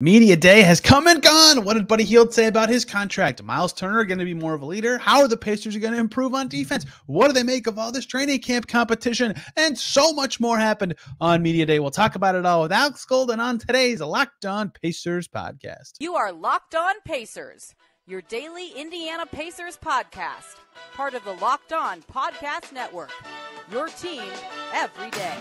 Media day has come and gone. What did Buddy Hield say about his contract? Myles Turner going to be more of a leader? How are the Pacers going to improve on defense? What do they make of all this training camp competition? And so much more happened on Media Day. We'll talk about it all with Alex Golden on today's Locked On Pacers podcast. You are Locked On Pacers, your daily Indiana Pacers podcast, part of the Locked On Podcast Network, your team every day.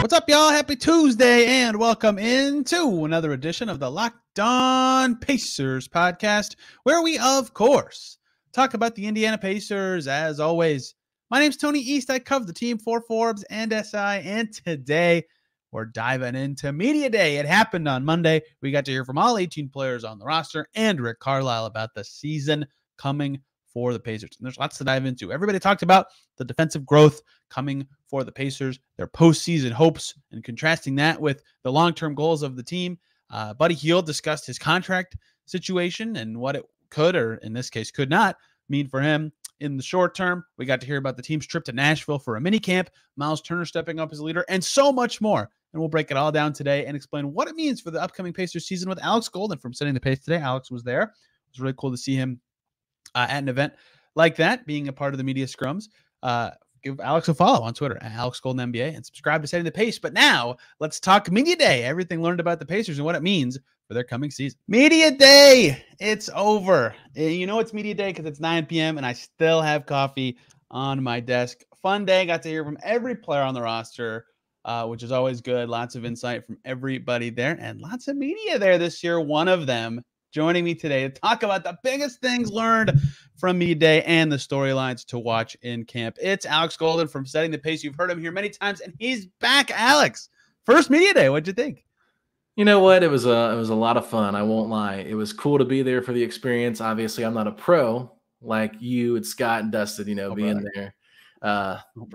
What's up, y'all? Happy Tuesday, and welcome into another edition of the Locked On Pacers podcast, where we, of course, talk about the Indiana Pacers. As always, my name's Tony East. I cover the team for Forbes and SI, and today we're diving into Media Day. It happened on Monday. We got to hear from all 18 players on the roster and Rick Carlisle about the season coming for the Pacers. And there's lots to dive into. Everybody talked about the defensive growth coming for the Pacers, their postseason hopes, and contrasting that with the long-term goals of the team. Buddy Hield discussed his contract situation and what it could, or in this case could not, mean for him in the short term. We got to hear about the team's trip to Nashville for a mini camp, Myles Turner stepping up as a leader, and so much more. And we'll break it all down today and explain what it means for the upcoming Pacers season with Alex Golden from Setting the Pace today. Alex was there. It was really cool to see him at an event like that, being a part of the media scrums. Give Alex a follow on Twitter at Alex Golden NBA and subscribe to Setting the Pace. But now let's talk Media Day, everything learned about the Pacers and what it means for their coming season. Media Day, it's over. You know it's Media Day because it's 9 p.m. and I still have coffee on my desk. Fun day. Got to hear from every player on the roster, which is always good. Lots of insight from everybody there and lots of media there this year. One of them joining me today to talk about the biggest things learned from Media Day and the storylines to watch in camp. It's Alex Golden from Setting the Pace. You've heard him here many times, and he's back. Alex, first Media Day. What'd you think? You know what? It was a lot of fun. I won't lie. It was cool to be there for the experience. Obviously, I'm not a pro like you and Scott and Dustin, being there.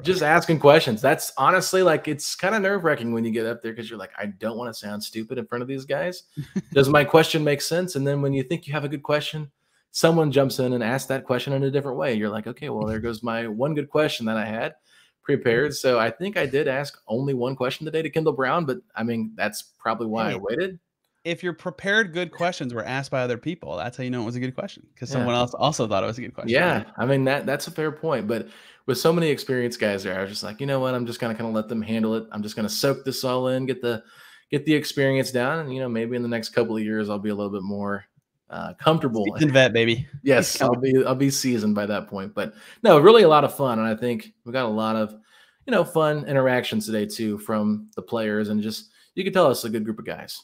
Just asking questions. That's honestly it's kind of nerve-wracking when you get up there because you're like, I don't want to sound stupid in front of these guys. Does my question make sense? And then when you think you have a good question, someone jumps in and asks that question in a different way. You're like, okay, well, there goes my one good question that I had prepared. So I think I did ask only one question today to Kendall Brown, but I mean, that's probably why I waited. If your prepared good questions were asked by other people, that's how you know it was a good question, because someone else also thought it was a good question. Yeah, I mean, that's a fair point. But with so many experienced guys there, I was just like, you know what? I'm just going to kind of let them handle it. I'm just going to soak this all in, get the experience down. And, maybe in the next couple of years, I'll be a little bit more comfortable. Seasoned vet, baby. Yes, I'll be seasoned by that point. But no, really a lot of fun. And I think we got a lot of, fun interactions today too from the players. And just, you could tell us a good group of guys.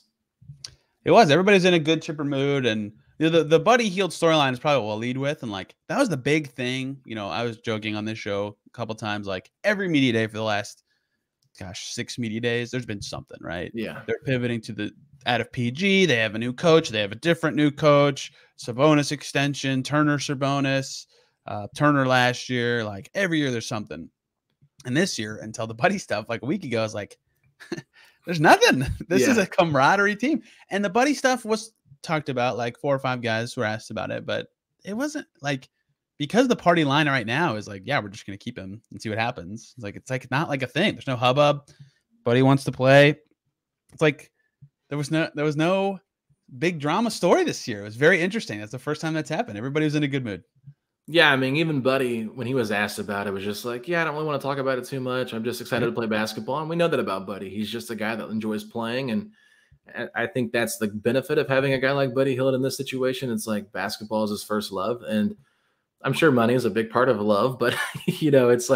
It was. Everybody's in a good, chipper mood. And the Buddy Hield storyline is probably what we'll lead with. And that was the big thing. I was joking on this show a couple times, every media day for the last, 6 media days, there's been something, right? Yeah. They're pivoting to out of PG. They have a new coach. They have a different new coach. Sabonis extension, Turner Sabonis, Turner last year. Every year there's something. And this year, until the Buddy stuff, a week ago, I was like, there's nothing. This is a camaraderie team. And the Buddy stuff was talked about, 4 or 5 guys were asked about it, but it wasn't because the party line right now is yeah, we're just going to keep him and see what happens. It's not a thing. There's no hubbub. Buddy wants to play. It's there was no big drama story this year. It was very interesting. That's the first time that's happened. Everybody was in a good mood. Yeah, I mean, even Buddy, when he was asked about it, was just yeah, I don't really want to talk about it too much. I'm just excited to play basketball. And we know that about Buddy. He's just a guy that enjoys playing. And I think that's the benefit of having a guy like Buddy Hield in this situation. It's basketball is his first love. And I'm sure money is a big part of love, but, it's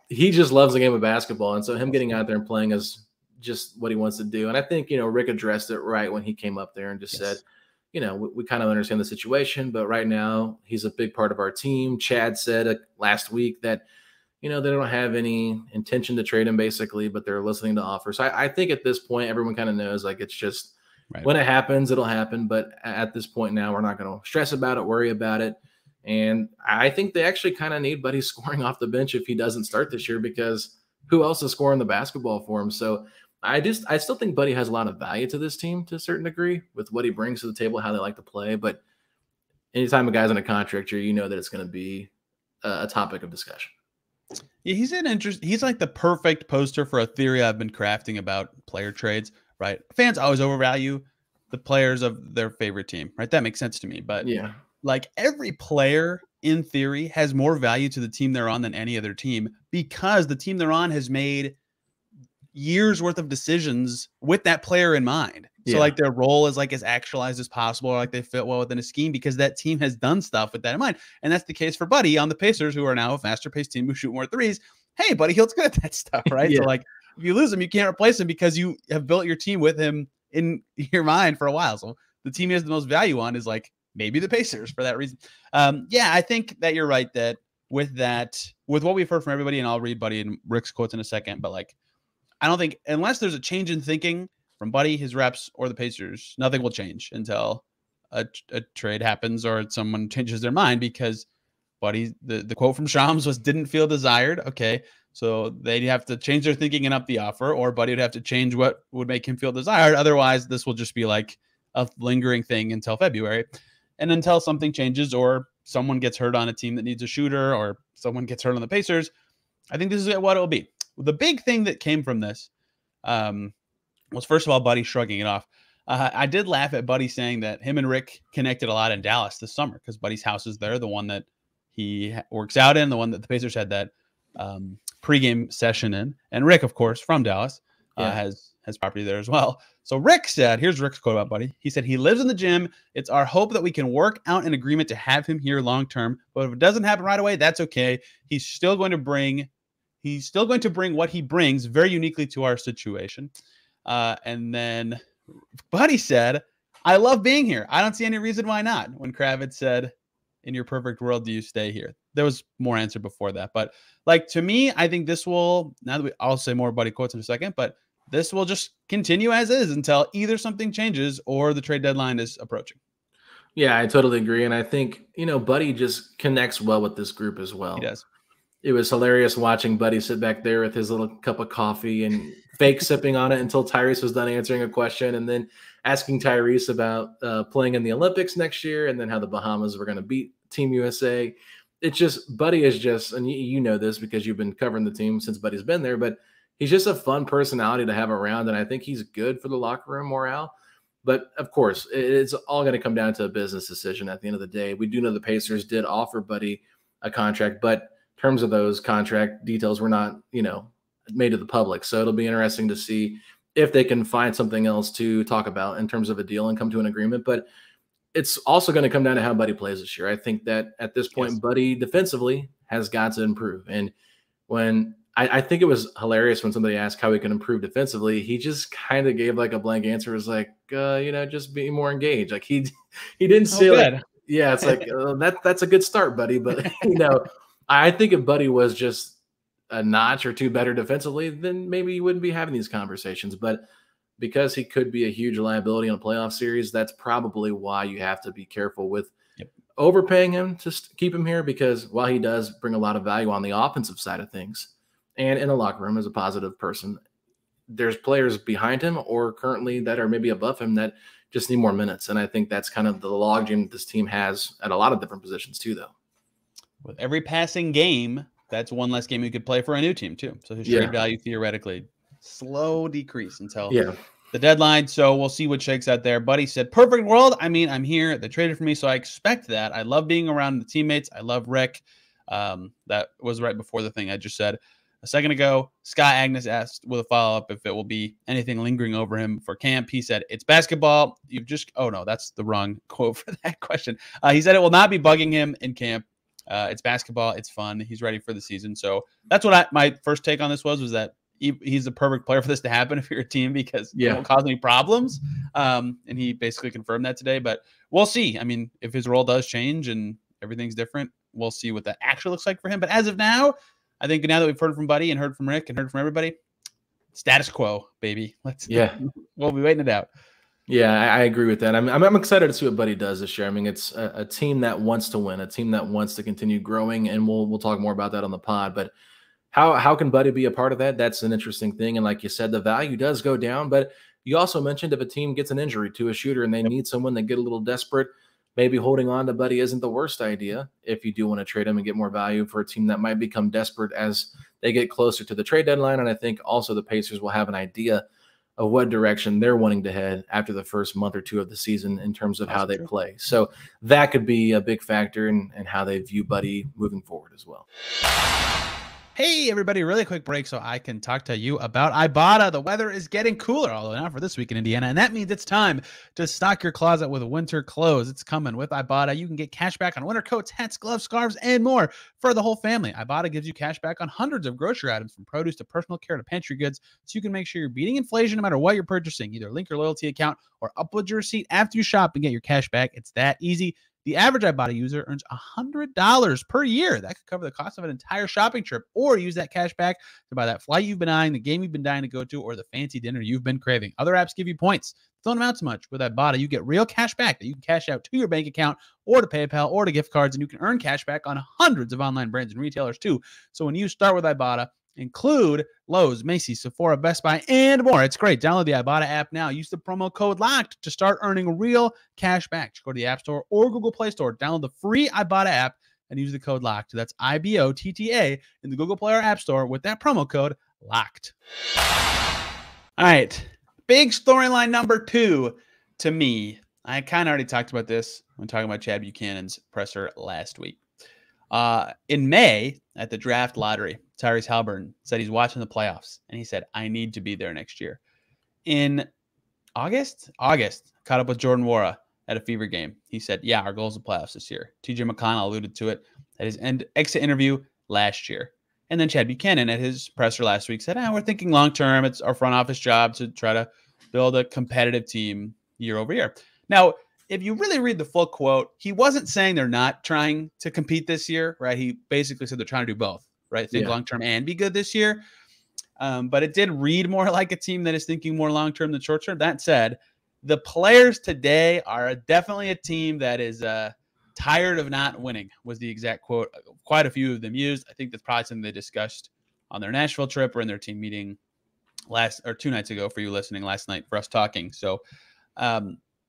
he just loves the game of basketball. And so him getting out there and playing is just what he wants to do. And I think, Rick addressed it right when he came up there and just said, we kind of understand the situation, but right now he's a big part of our team. Chad said last week that, they don't have any intention to trade him basically, but they're listening to offers. So I think at this point, everyone kind of knows it's just when it happens, it'll happen. But at this point now, we're not going to stress about it, worry about it. And I think they actually kind of need Buddy scoring off the bench if he doesn't start this year, because who else is scoring the basketball for him? So I still think Buddy has a lot of value to this team to a certain degree with what he brings to the table, how they like to play. But anytime a guy's in a contract year, that it's going to be a topic of discussion. Yeah, he's like the perfect poster for a theory I've been crafting about player trades, right? Fans always overvalue the players of their favorite team, right? That makes sense to me. But Yeah. like every player in theory has more value to the team they're on than any other team because the team they're on has made years worth of decisions with that player in mind. So like their role is like as actualized as possible, or like they fit well within a scheme because that team has done stuff with that in mind. And that's the case for Buddy on the Pacers, who are now a faster paced team who shoot more threes. Hey, Buddy Hield's good at that stuff, right? Yeah. So like if you lose him, you can't replace him because you have built your team with him in your mind for a while. So the team he has the most value on is like maybe the Pacers for that reason. Yeah, I think that you're right that with what we've heard from everybody, and I'll read Buddy and Rick's quotes in a second, but like I don't think unless there's a change in thinking from Buddy, his reps, or the Pacers, nothing will change until a trade happens or someone changes their mind because Buddy, the quote from Shams was didn't feel desired. Okay. So they'd have to change their thinking and up the offer, or Buddy would have to change what would make him feel desired. Otherwise, this will just be like a lingering thing until February. And until something changes or someone gets hurt on a team that needs a shooter or someone gets hurt on the Pacers, I think this is what it will be. The big thing that came from this was, first of all, Buddy shrugging it off. I did laugh at Buddy saying that him and Rick connected a lot in Dallas this summer because Buddy's house is there, the one that he works out in, the one that the Pacers had that pregame session in. And Rick, of course, from Dallas, has property there as well. So Rick said, here's Rick's quote about Buddy. He said, he lives in the gym. It's our hope that we can work out an agreement to have him here long-term. But if it doesn't happen right away, that's okay. He's still going to bring what he brings very uniquely to our situation. And then Buddy said, I love being here. I don't see any reason why not. When Kravitz said, in your perfect world, do you stay here? There was more answer before that. But like, to me, I think this will, I'll say more Buddy quotes in a second, but this will just continue as is until either something changes or the trade deadline is approaching. Yeah, I totally agree. And I think, Buddy just connects well with this group as well. He does. It was hilarious watching Buddy sit back there with his little cup of coffee and fake sipping on it until Tyrese was done answering a question, and then asking Tyrese about playing in the Olympics next year and then how the Bahamas were going to beat Team USA. It's just, Buddy is just, and you know this because you've been covering the team since Buddy's been there, but he's just a fun personality to have around, and I think he's good for the locker room morale. But, of course, it's all going to come down to a business decision at the end of the day. We do know the Pacers did offer Buddy a contract, but terms of those contract details were not, made to the public. So it'll be interesting to see if they can find something else to talk about in terms of a deal and come to an agreement. But it's also going to come down to how Buddy plays this year. I think that at this point, Buddy defensively has got to improve. And when I think it was hilarious when somebody asked how he can improve defensively, he just kind of gave like a blank answer. It was like, just be more engaged. Like he didn't say it's like, that's a good start, Buddy. But, I think if Buddy was just a notch or two better defensively, then maybe you wouldn't be having these conversations. But because he could be a huge liability in a playoff series, that's probably why you have to be careful with overpaying him to keep him here, because while he does bring a lot of value on the offensive side of things and in a locker room as a positive person, there's players behind him or currently that are maybe above him that just need more minutes. And I think that's kind of the logjam this team has at a lot of different positions too, though. With every passing game, that's one less game you could play for a new team too. So his trade value theoretically slow decrease until the deadline. So we'll see what shakes out there. Buddy said, perfect world. I mean, I'm here. They traded for me, so I expect that. I love being around the teammates. I love Rick. That was right before the thing I just said a second ago. Scott Agnes asked with a follow-up if it will be anything lingering over him for camp. He said, it's basketball. Oh no, that's the wrong quote for that question. He said it will not be bugging him in camp. It's basketball. It's fun. He's ready for the season. So that's what my first take on this was that he's the perfect player for this to happen if you're a team, because it won't cause any problems. And he basically confirmed that today, but we'll see. I mean, if his role does change and everything's different, we'll see what that actually looks like for him. But as of now, I think now that we've heard from Buddy and heard from Rick and heard from everybody, status quo, baby. We'll be waiting it out. Yeah, I agree with that. I'm excited to see what Buddy does this year. I mean, it's a team that wants to win, a team that wants to continue growing, and we'll talk more about that on the pod. But how can Buddy be a part of that? That's an interesting thing. And like you said, the value does go down. But you also mentioned if a team gets an injury to a shooter and they need someone, they get a little desperate, maybe holding on to Buddy isn't the worst idea if you do want to trade him and get more value for a team that might become desperate as they get closer to the trade deadline. And I think also the Pacers will have an idea of what direction they're wanting to head after the first month or two of the season in terms of how they play. So that could be a big factor in how they view Buddy moving forward as well. Hey, everybody, really quick break so I can talk to you about Ibotta. The weather is getting cooler, although not for this week in Indiana, and that means it's time to stock your closet with winter clothes. It's coming with Ibotta. You can get cash back on winter coats, hats, gloves, scarves, and more for the whole family. Ibotta gives you cash back on hundreds of grocery items, from produce to personal care to pantry goods, so you can make sure you're beating inflation no matter what you're purchasing. Either link your loyalty account or upload your receipt after you shop and get your cash back. It's that easy. The average Ibotta user earns $100 per year. That could cover the cost of an entire shopping trip, or use that cash back to buy that flight you've been eyeing, the game you've been dying to go to, or the fancy dinner you've been craving. Other apps give you points. Don't amount to much. With Ibotta, you get real cash back that you can cash out to your bank account or to PayPal or to gift cards, and you can earn cash back on hundreds of online brands and retailers too. So when you start with Ibotta, include Lowe's, Macy's, Sephora, Best Buy, and more. It's great. Download the Ibotta app now. Use the promo code LOCKED to start earning real cash back. Just go to the App Store or Google Play Store. Download the free Ibotta app and use the code LOCKED. That's IBOTTA in the Google Play or App Store with that promo code LOCKED. All right. Big storyline number 2 to me. I kind of already talked about this when talking about Chad Buchanan's presser last week. In May, at the draft lottery, Tyrese Halliburton said he's watching the playoffs, and he said, I need to be there next year. In August, caught up with Jordan Nwora at a Fever game. He said, yeah, our goal is the playoffs this year. TJ McConnell alluded to it at his exit interview last year. And then Chad Buchanan at his presser last week said, we're thinking long-term. It's our front office job to try to build a competitive team year over year. Now, if you really read the full quote, he wasn't saying they're not trying to compete this year, right? He basically said they're trying to do both, right? Think long-term and be good this year. But it did read more like a team that is thinking more long-term than short-term. That said, the players today are definitely a team that is tired of not winning, was the exact quote. Quite a few of them used. I think that's probably something they discussed on their Nashville trip or in their team meeting 2 nights ago for you listening, last night for us talking. So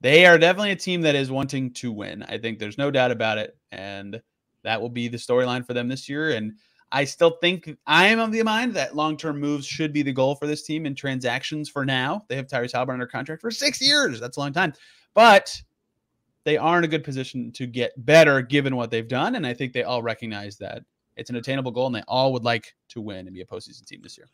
they are definitely a team that is wanting to win. I think there's no doubt about it. And that will be the storyline for them this year. And I still think I am of the mind that long-term moves should be the goal for this team in transactions for now. They have Tyrese Halliburton under contract for 6 years. That's a long time. But they are in a good position to get better given what they've done. And I think they all recognize that it's an attainable goal, and they all would like to win and be a postseason team this year.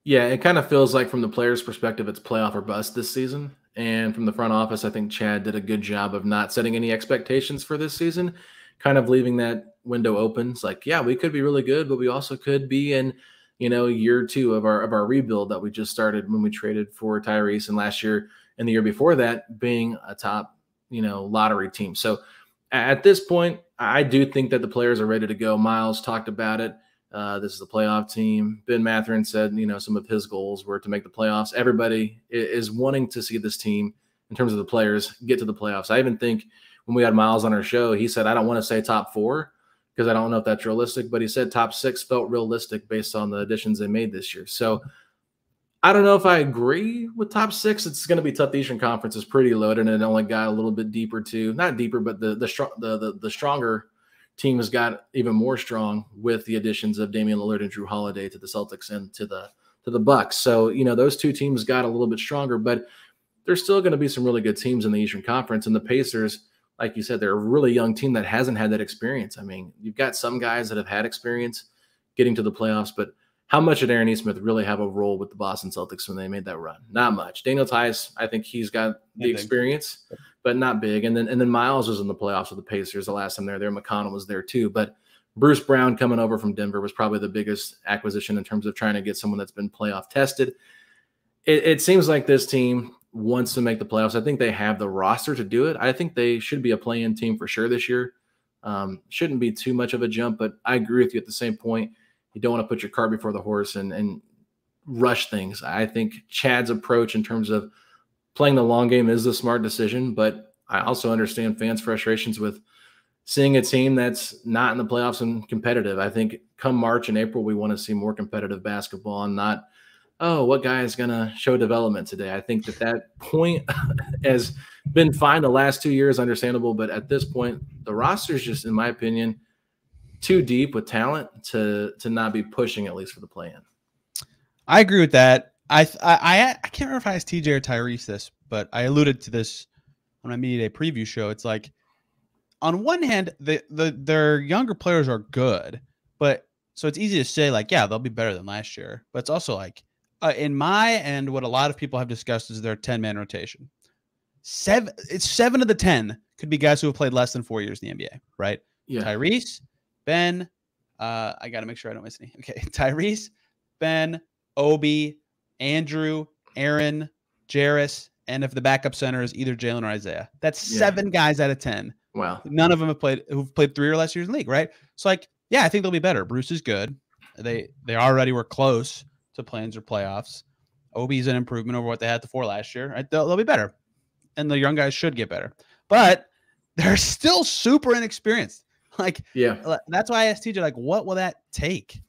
Yeah, it kind of feels like from the players' perspective, it's playoff or bust this season. And from the front office, I think Chad did a good job of not setting any expectations for this season, kind of leaving that window open. It's like, yeah, we could be really good, but we also could be in, year 2 of our rebuild that we just started when we traded for Tyrese, and last year and the year before that being a top, lottery team. So at this point, I do think that the players are ready to go. Myles talked about it. This is a playoff team. Ben Mathurin said, some of his goals were to make the playoffs. Everybody is wanting to see this team, in terms of the players, get to the playoffs. I even think when we had Myles on our show, he said, I don't want to say top 4 because I don't know if that's realistic, but he said top 6 felt realistic based on the additions they made this year. So I don't know if I agree with top 6. It's going to be tough. The Eastern Conference is pretty loaded, and it only got a little bit deeper too. Not deeper, but the stronger team has got even more strong with the additions of Damian Lillard and Drew Holiday to the Celtics and to the Bucks. So, those two teams got a little bit stronger, but there's still going to be some really good teams in the Eastern Conference. And the Pacers, like you said, they're a really young team that hasn't had that experience. I mean, you've got some guys that have had experience getting to the playoffs, but how much did Aaron Nesmith really have a role with the Boston Celtics when they made that run? Not much. Daniel Tice, I think he's got the experience, but not big. And then Myles was in the playoffs with the Pacers the last time they were there. McConnell was there too. But Bruce Brown coming over from Denver was probably the biggest acquisition in terms of trying to get someone that's been playoff tested. It seems like this team wants to make the playoffs. I think they have the roster to do it. I think they should be a play-in team for sure this year. Shouldn't be too much of a jump, but I agree with you at the same point. You don't want to put your cart before the horse and rush things. I think Chad's approach in terms of playing the long game is the smart decision, but I also understand fans' frustrations with seeing a team that's not in the playoffs and competitive. I think come March and April, we want to see more competitive basketball and not, what guy is going to show development today. I think that point has been fine the last 2 years, understandable, but at this point, the roster is just, in my opinion, too deep with talent to not be pushing at least for the play-in. I agree with that. I can't remember if I asked TJ or Tyrese this, but I alluded to this on my media day preview show. It's like, on one hand, their younger players are good, but so it's easy to say like, yeah, they'll be better than last year. But it's also like, in my and what a lot of people have discussed is their 10-man rotation. 7 of the 10 could be guys who have played less than 4 years in the NBA, right? Yeah. Tyrese, Ben, I got to make sure I don't miss any. Okay, Tyrese, Ben, Obi, Andrew, Aaron, Jarris, and if the backup center is either Jalen or Isaiah. That's 7 guys out of 10. Wow. None of them who've played 3 or less years in the league, right? So like, yeah, I think they'll be better. Bruce is good. They already were close to play-ins or playoffs. Obi's an improvement over what they had before last year. Right? They'll be better. And the young guys should get better. But they're still super inexperienced. Like, yeah, that's why I asked TJ, like, what will that take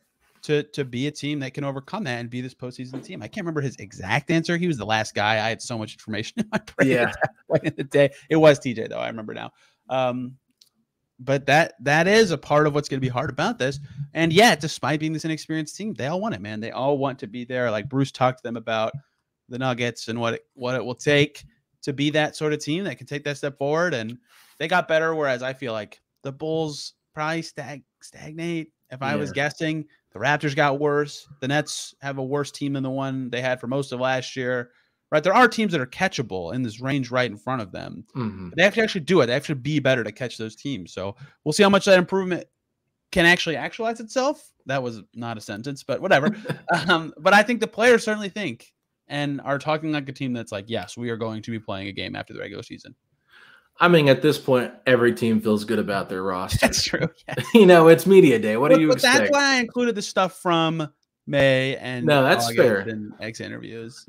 to be a team that can overcome that and be this postseason team? I can't remember his exact answer. He was the last guy. I had so much information in my brain at that point in the day. It was TJ, though. I remember now. But that is a part of what's going to be hard about this. And yeah, despite being this inexperienced team, they all want it, man. They all want to be there. Like Bruce talked to them about the Nuggets and what it will take to be that sort of team that can take that step forward. And they got better, whereas I feel like the Bulls probably stagnate. If I was guessing, the Raptors got worse. The Nets have a worse team than the one they had for most of last year. Right, there are teams that are catchable in this range right in front of them. Mm-hmm. But they have to actually do it. They have to be better to catch those teams. So we'll see how much that improvement can actually actualize itself. That was not a sentence, but whatever. But I think the players certainly think and are talking like a team that's like, yes, we are going to be playing a game after the regular season. I mean, at this point, every team feels good about their roster. That's true. Yeah. It's media day. What do you expect? That's why I included the stuff from May and no, that's August fair. And X interviews.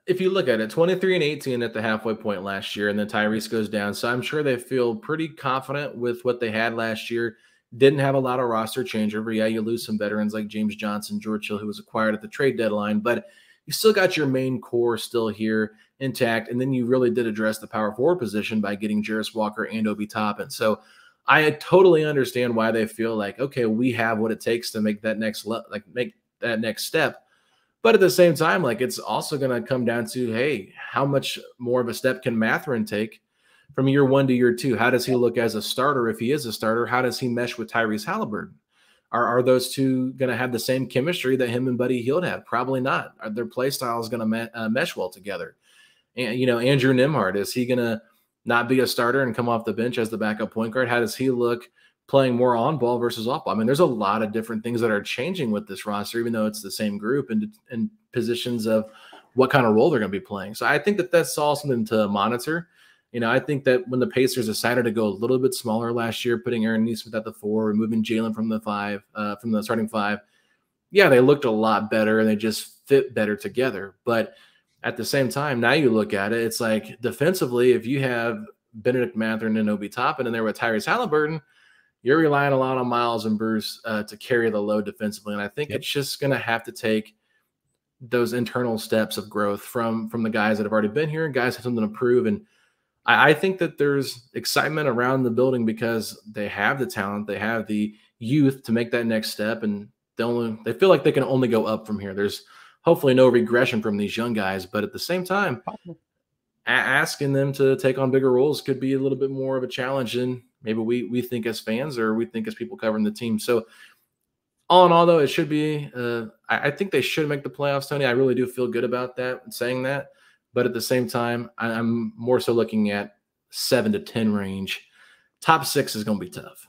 If you look at it, 23-18 at the halfway point last year, and then Tyrese goes down. So I'm sure they feel pretty confident with what they had last year. Didn't have a lot of roster changeover. Yeah, you lose some veterans like James Johnson, George Hill, who was acquired at the trade deadline, but you still got your main core still here intact. And then you really did address the power forward position by getting Jarris Walker and Obi Toppin. So I totally understand why they feel like, okay, we have what it takes to make that next step. But at the same time, like, it's also going to come down to, hey, how much more of a step can Mathurin take from year 1 to year 2? How does he look as a starter? If he is a starter, how does he mesh with Tyrese Halliburton? Are those two going to have the same chemistry that him and Buddy Hield had? Probably not. Their play style is going to mesh well together. And, Andrew Nembhard, is he going to not be a starter and come off the bench as the backup point guard? How does he look playing more on ball versus off ball? I mean, there's a lot of different things that are changing with this roster, even though it's the same group and positions of what kind of role they're going to be playing. So I think that's all something to monitor. I think that when the Pacers decided to go a little bit smaller last year, putting Aaron Nesmith at the 4, removing Jalen from the starting 5, yeah, they looked a lot better and they just fit better together. But at the same time, now you look at it, it's like defensively, if you have Benedict Mathurin and Obi Toppin in there with Tyrese Halliburton, you're relying a lot on Myles and Bruce to carry the load defensively. And I think it's just going to have to take those internal steps of growth from the guys that have already been here. Guys have something to prove. And I think that there's excitement around the building because they have the talent, they have the youth to make that next step. And they feel like they can only go up from here. There's hopefully no regression from these young guys. But at the same time, asking them to take on bigger roles could be a little bit more of a challenge than maybe we think as fans or we think as people covering the team. So all in all, though, it should be I think they should make the playoffs, Tony. I really do feel good about that and saying that. But at the same time, I'm more so looking at 7 to 10 range. Top 6 is going to be tough.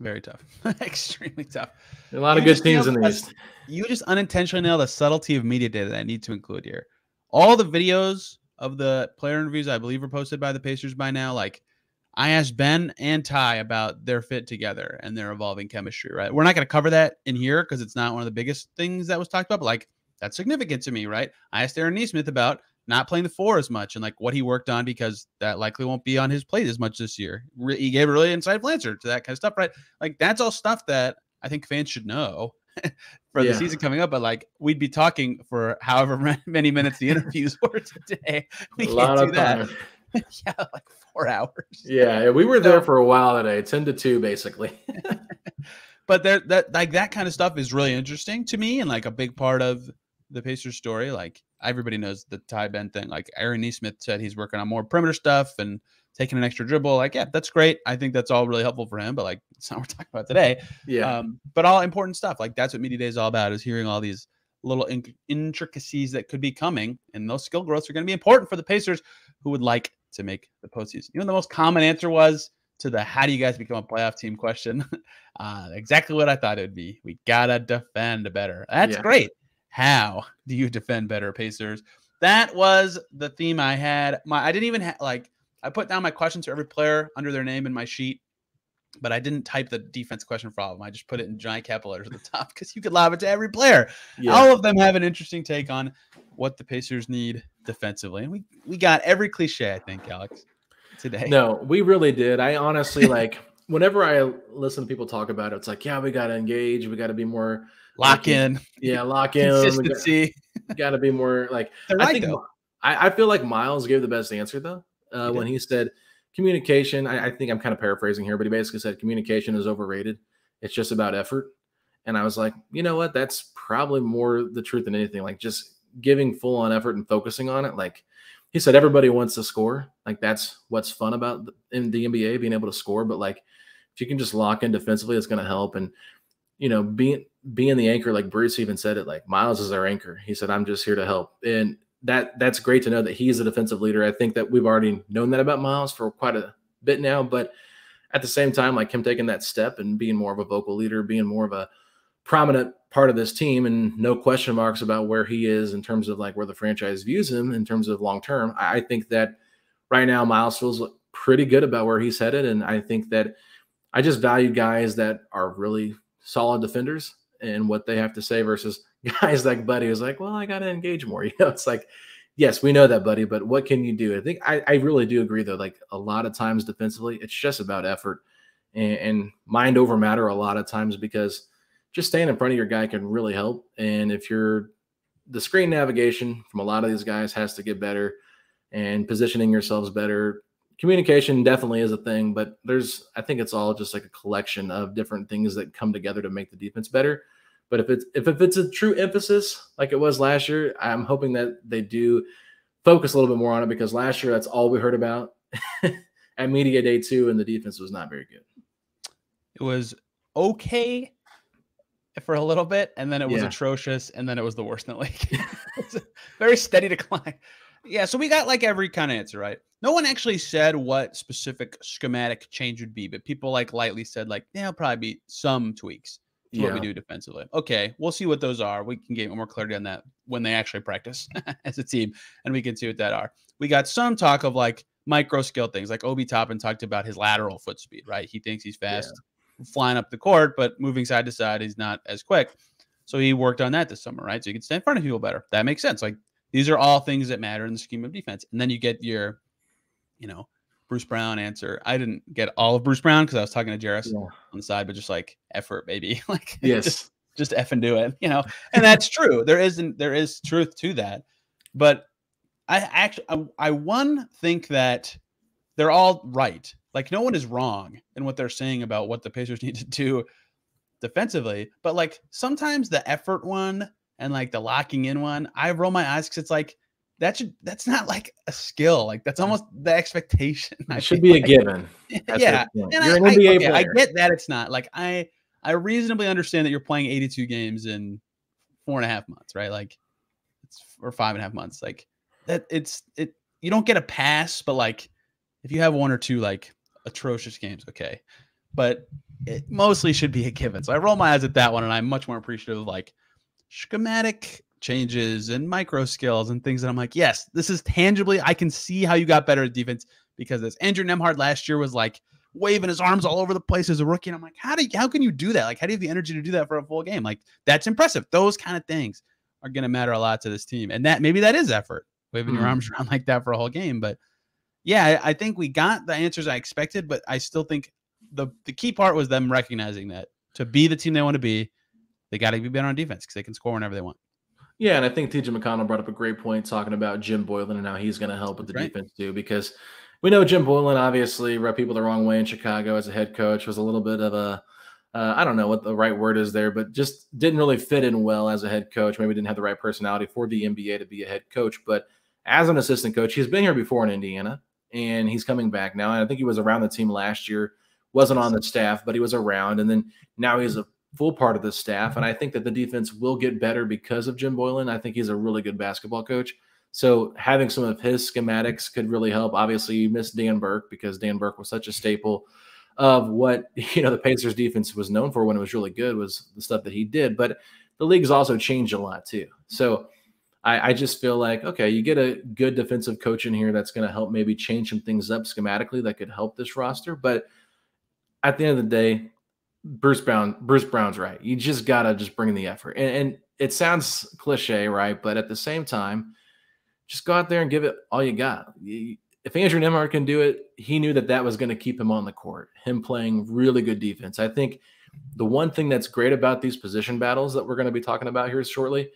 Very tough. Extremely tough. A lot of good teams in the East. You just unintentionally nailed the subtlety of media day that I need to include here. All the videos of the player interviews, I believe, are posted by the Pacers by now. Like, I asked Ben and Ty about their fit together and their evolving chemistry, right? We're not going to cover that in here because it's not one of the biggest things that was talked about, but like, that's significant to me, right? I asked Aaron Nesmith about not playing the 4 as much and like what he worked on because that likely won't be on his plate as much this year. He gave a really insightful answer to that kind of stuff, right? Like, that's all stuff that I think fans should know for the season coming up. But like, we'd be talking for however many minutes the interviews were today. We can't do that. Yeah, like 4 hours. Yeah, we were there for a while today, 10 to 2, basically. but that kind of stuff is really interesting to me and like a big part of the Pacers story. Like everybody knows the Ty Ben thing. Like Aaron Nesmith said he's working on more perimeter stuff and taking an extra dribble. Like, yeah, that's great. I think that's all really helpful for him, but like it's not what we're talking about today. Yeah. But all important stuff. Like that's what Media Day is all about, is hearing all these little intricacies that could be coming. And those skill growths are going to be important for the Pacers who would like to make the postseason. You know, the most common answer was to the how do you guys become a playoff team question. Exactly what I thought it would be. We got to defend better. That's great. How do you defend better, Pacers? That was the theme I had. I didn't even I put down my questions for every player under their name in my sheet, but I didn't type the defense question for all of them. I just put it in giant capital letters at the top because you could lob it to every player. Yeah. All of them have an interesting take on what the Pacers need defensively. And we got every cliche, I think, Alex, today. No, we really did. I honestly, like, whenever I listen to people talk about it, it's like, yeah, we got to engage. We got to be more lock in. Yeah, lock in. Consistency. We got to be more like, I feel like Myles gave the best answer, though, when he said communication. I think I'm kind of paraphrasing here, but he basically said communication is overrated. It's just about effort. And I was like, you know what? That's probably more the truth than anything. Like, just giving full on effort and focusing on it. Like he said, everybody wants to score. Like that's what's fun about in the NBA, being able to score. But like, if you can just lock in defensively, it's going to help. And, you know, being the anchor, like Bruce even said it, like Myles is our anchor. He said, I'm just here to help. And that's great to know that he's a defensive leader. I think that we've already known that about Myles for quite a bit now, but at the same time, like him taking that step and being more of a vocal leader, being more of a prominent part of this team, and no question marks about where he is in terms of like where the franchise views him in terms of long term. I think that right now Myles feels pretty good about where he's headed, and I think that I just value guys that are really solid defenders and what they have to say versus guys like Buddy who's like, well, I got to engage more. You know, it's like, yes, we know that, Buddy, but what can you do? I think I really do agree, though. Like a lot of times defensively, it's just about effort and mind over matter a lot of times, because just staying in front of your guy can really help. And if the screen navigation from a lot of these guys has to get better, and positioning yourselves better. Communication definitely is a thing, but I think it's all just like a collection of different things that come together to make the defense better. But if it's a true emphasis like it was last year, I'm hoping that they do focus a little bit more on it, because last year that's all we heard about at Media Day 2, and the defense was not very good. It was okay for a little bit, and then it was atrocious, and then it was the worst in the league. It's a very steady decline. Yeah, so we got like every kind of answer, right? No one actually said what specific schematic change would be, but people like lightly said like, there'll probably be some tweaks to what we do defensively. Okay, we'll see what those are. We can get more clarity on that when they actually practice as a team, and we can see what that are. We got some talk of like micro skill things, like Obi Toppin talked about his lateral foot speed, right? He thinks he's fast flying up the court, but moving side to side, he's not as quick. So he worked on that this summer, right? So you can stay in front of people better. That makes sense. Like these are all things that matter in the scheme of defense. And then you get your, Bruce Brown answer. I didn't get all of Bruce Brown because I was talking to Jarris on the side, but just like effort, baby. Like just F and do it, And that's true. There is truth to that. But I think that they're all right. Like no one is wrong in what they're saying about what the Pacers need to do defensively. But like sometimes the effort one and like the locking in one, I roll my eyes because it's like that's not like a skill. Like that's almost the expectation. It should be a given. Yeah. And you're an NBA player. I get that it's not. Like I reasonably understand that you're playing 82 games in 4.5 months, right? Like or 5.5 months. Like that you don't get a pass, but like if you have one or two like atrocious games, okay. But it mostly should be a given. So I roll my eyes at that one, and I'm much more appreciative of like schematic changes and micro skills and things that I'm like, yes, this is tangibly, I can see how you got better at defense because this. Andrew Nembhard last year was like waving his arms all over the place as a rookie. And I'm like, how can you do that? Like, how do you have the energy to do that for a full game? Like, that's impressive. Those kind of things are going to matter a lot to this team. And maybe that is effort, waving your arms around like that for a whole game. But yeah, I think we got the answers I expected, but I still think the key part was them recognizing that to be the team they want to be, they got to be better on defense because they can score whenever they want. Yeah, and I think TJ McConnell brought up a great point talking about Jim Boylan and how he's going to help with the defense too, because we know Jim Boylan obviously rubbed people the wrong way in Chicago as a head coach, was a little bit of I don't know what the right word is there, but just didn't really fit in well as a head coach. Maybe didn't have the right personality for the NBA to be a head coach. But as an assistant coach, he's been here before in Indiana, and he's coming back now. And I think he was around the team last year, wasn't on the staff, but he was around. And then now he's a full part of the staff. And I think that the defense will get better because of Jim Boylan. I think he's a really good basketball coach. So having some of his schematics could really help. Obviously, you missed Dan Burke because Dan Burke was such a staple of what, the Pacers defense was known for when it was really good, was the stuff that he did. But the league's also changed a lot too. So I just feel like, okay, you get a good defensive coach in here that's going to help maybe change some things up schematically that could help this roster. But at the end of the day, Bruce Brown's right. You just got to just bring in the effort. And it sounds cliche, right? But at the same time, just go out there and give it all you got. If Andrew Nembhard can do it, he knew that was going to keep him on the court, him playing really good defense. I think the one thing that's great about these position battles that we're going to be talking about here shortly,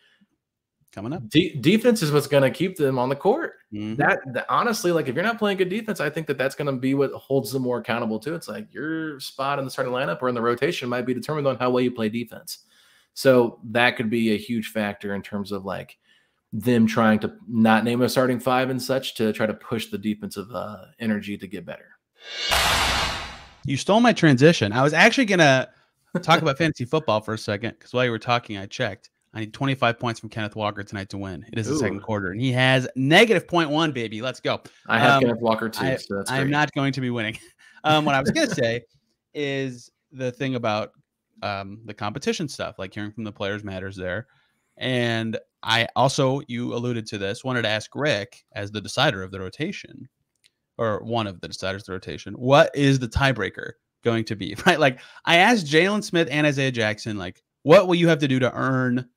coming up, defense is what's going to keep them on the court. Mm-hmm. That honestly, like if you're not playing good defense, I think that's going to be what holds them more accountable too. It's like your spot in the starting lineup or in the rotation might be determined on how well you play defense. So that could be a huge factor in terms of like them trying to not name a starting five and such to try to push the defensive energy to get better. You stole my transition. I was actually going to talk about fantasy football for a second because while you were talking, I checked. I need 25 points from Kenneth Walker tonight to win. It is the second quarter, and he has negative 0.1, baby. Let's go. I have Kenneth Walker too, so that's great. I'm not going to be winning. What I was going to say is the thing about the competition stuff, like hearing from the players matters there. And I also, you alluded to this, wanted to ask Rick, as the decider of the rotation, or one of the deciders of the rotation, what is the tiebreaker going to be, right? Like I asked Jalen Smith and Isaiah Jackson, like, what will you have to do to earn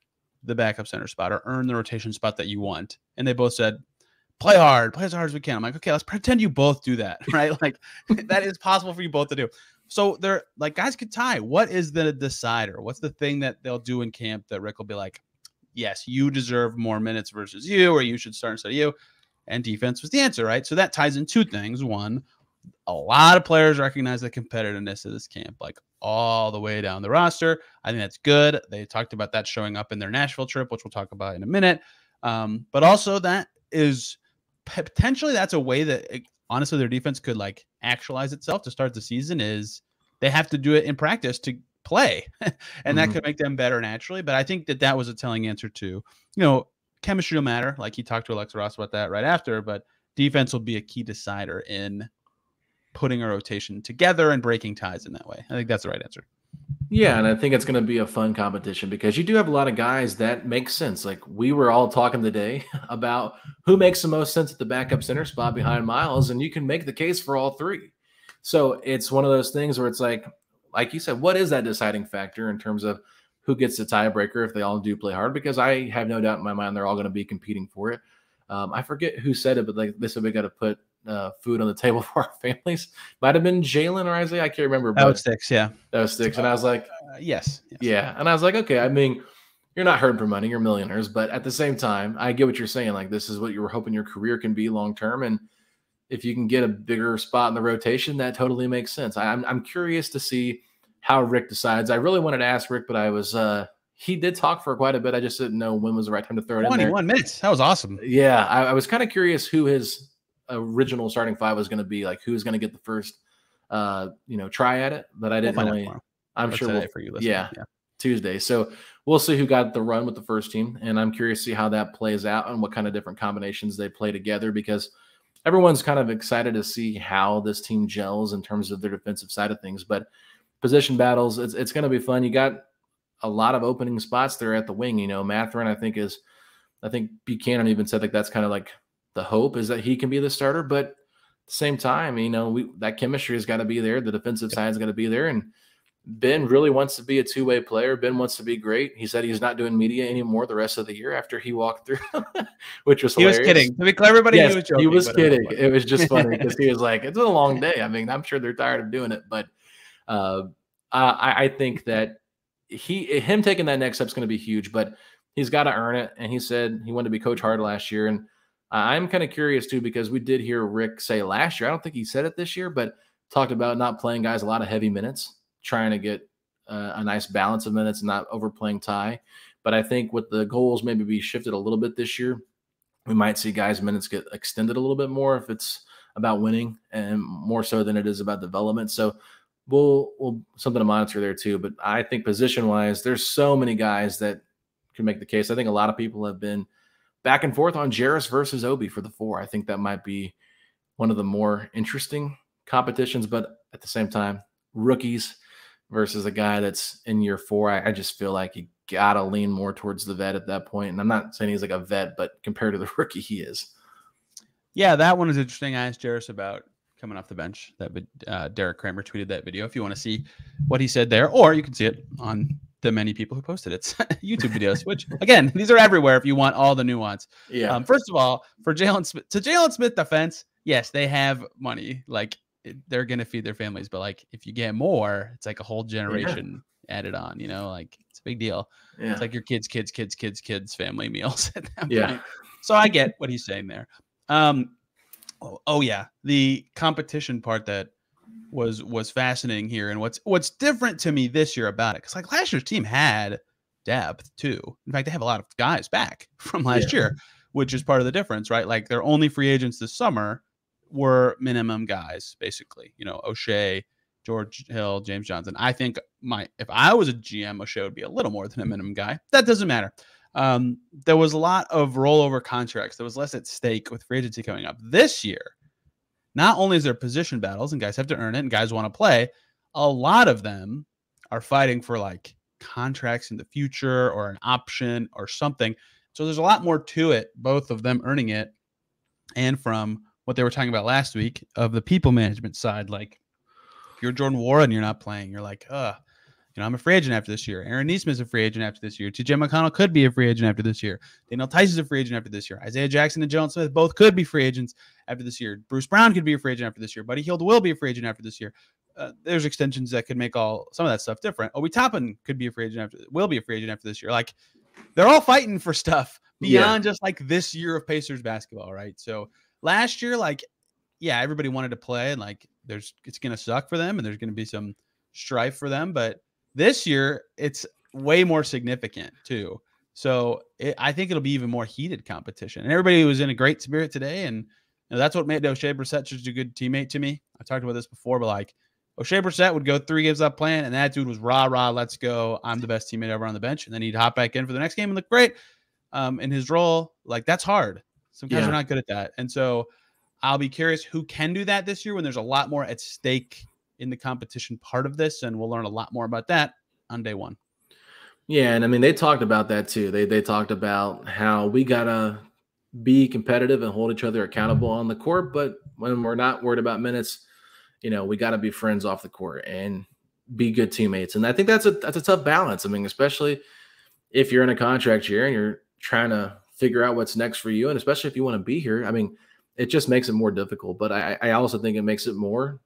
the backup center spot or earn the rotation spot that you want? And they both said, play hard, play as hard as we can. I'm like, okay, let's pretend you both do that, right? Like that is possible for you both to do. So they're like, guys could tie. What is the decider? What's the thing that they'll do in camp that Rick will be like, yes, you deserve more minutes versus you, or you should start instead of you? And defense was the answer, right? So that ties in two things. One, a lot of players recognize the competitiveness of this camp, like all the way down the roster. I think that's good. They talked about that showing up in their Nashville trip, which we'll talk about in a minute. But also that is potentially, that's a way that honestly their defense could like actualize itself to start the season, is they have to do it in practice to play. And that could make them better naturally. But I think that was a telling answer to, chemistry will matter. Like he talked to Alexa Ross about that right after, but defense will be a key decider in putting a rotation together and breaking ties in that way. I think that's the right answer. Yeah, and I think it's going to be a fun competition because you do have a lot of guys that make sense. Like we were all talking today about who makes the most sense at the backup center spot behind Myles, and you can make the case for all three. So it's one of those things where it's like you said, what is that deciding factor in terms of who gets the tiebreaker if they all do play hard? Because I have no doubt in my mind they're all going to be competing for it. I forget who said it, but like they said we got to put food on the table for our families. Might have been Jalen or Isaiah. I can't remember. That was Sticks, yeah. That was Sticks. And I was like, yes. Yeah. And I was like, okay, I mean, you're not hurting for money. You're millionaires. But at the same time, I get what you're saying. Like this is what you were hoping your career can be long term. And if you can get a bigger spot in the rotation, that totally makes sense. I'm curious to see how Rick decides. I really wanted to ask Rick, but I was he did talk for quite a bit. I just didn't know when was the right time to throw it in there. 21 minutes. That was awesome. Yeah, I was kind of curious who his original starting five was going to be, like who's going to get the first try at it, but I didn't really. I'm sure we'll, for you yeah, Tuesday. So we'll see who got the run with the first team, and I'm curious to see how that plays out and what kind of different combinations they play together, because everyone's kind of excited to see how this team gels in terms of their defensive side of things. But position battles, it's going to be fun. You got a lot of opening spots there at the wing. Mathurin, I think Buchanan even said like that's kind of like the hope is that he can be the starter. But at the same time, that chemistry has got to be there. The defensive side's got to be there. And Ben really wants to be a two-way player. Ben wants to be great. He said he's not doing media anymore the rest of the year after he walked through, which was hilarious. He was kidding. To be clear, everybody, yes, he was joking. He was kidding. It was just funny because he was like, it's a long day. I mean, I'm sure they're tired of doing it. But I think that him taking that next step is going to be huge, but he's got to earn it. And he said he wanted to be Coach Hard last year. And I'm kind of curious too, because we did hear Rick say last year, I don't think he said it this year, but talked about not playing guys a lot of heavy minutes, trying to get a nice balance of minutes and not overplaying Ty. But I think with the goals maybe be shifted a little bit this year, we might see guys' minutes get extended a little bit more if it's about winning and more so than it is about development. So we'll something to monitor there too. But I think position-wise, there's so many guys that can make the case. I think a lot of people have been back and forth on Jarris versus Obi for the 4. I think that might be one of the more interesting competitions, but at the same time, rookies versus a guy that's in year 4. I just feel like you got to lean more towards the vet at that point. And I'm not saying he's like a vet, but compared to the rookie, he is. Yeah, that one is interesting. I asked Jarris about coming off the bench. That Derek Kramer tweeted that video. If you want to see what he said there, or you can see it on the many people who posted it. YouTube videos, which again, these are everywhere if you want all the nuance. Yeah. First of all, for Jalen Smith defense, yes, they have money. Like they're going to feed their families, but like if you get more, it's like a whole generation added on, like it's a big deal. Yeah. It's like your kids family meals at that Yeah. point. So I get what he's saying there. Oh yeah, the competition part that was fascinating here, and what's different to me this year about it, because like last year's team had depth too. In fact, they have a lot of guys back from last year, which is part of the difference, right? Like their only free agents this summer were minimum guys, basically. O'Shea, George Hill, James Johnson. I think if I was a GM, O'Shea would be a little more than a minimum guy. That doesn't matter. There was a lot of rollover contracts. There was less at stake with free agency coming up this year. Not only is there position battles and guys have to earn it and guys want to play, a lot of them are fighting for like contracts in the future or an option or something. So there's a lot more to it, both of them earning it and from what they were talking about last week of the people management side. Like if you're Jordan Wara and you're not playing, you're like, I'm a free agent after this year. Aaron Neesmith's a free agent after this year. TJ McConnell could be a free agent after this year. Daniel Tice is a free agent after this year. Isaiah Jackson and Jalen Smith both could be free agents after this year. Bruce Brown could be a free agent after this year. Buddy Hield will be a free agent after this year. There's extensions that could make some of that stuff different. Obi Toppin could be a free agent will be a free agent after this year. Like they're all fighting for stuff beyond just like this year of Pacers basketball, right? So last year, everybody wanted to play and like it's going to suck for them and there's going to be some strife for them, but this year, it's way more significant, too. So I think it'll be even more heated competition. And everybody was in a great spirit today, and that's what made O'Shea Brissett such a good teammate to me. I've talked about this before, but like O'Shea Brissett would go 3 games up playing, and that dude was rah, let's go. I'm the best teammate ever on the bench. And then he'd hop back in for the next game and look great in his role. Like, that's hard. Some guys are not good at that. And so I'll be curious who can do that this year when there's a lot more at stake in the competition part of this, and we'll learn a lot more about that on day 1. Yeah, and I mean, they talked about that too. They talked about how we gotta be competitive and hold each other accountable on the court, but when we're not worried about minutes, we got to be friends off the court and be good teammates. And I think that's a tough balance. I mean, especially if you're in a contract year and you're trying to figure out what's next for you, and especially if you want to be here. I mean, it just makes it more difficult. But I also think it makes it more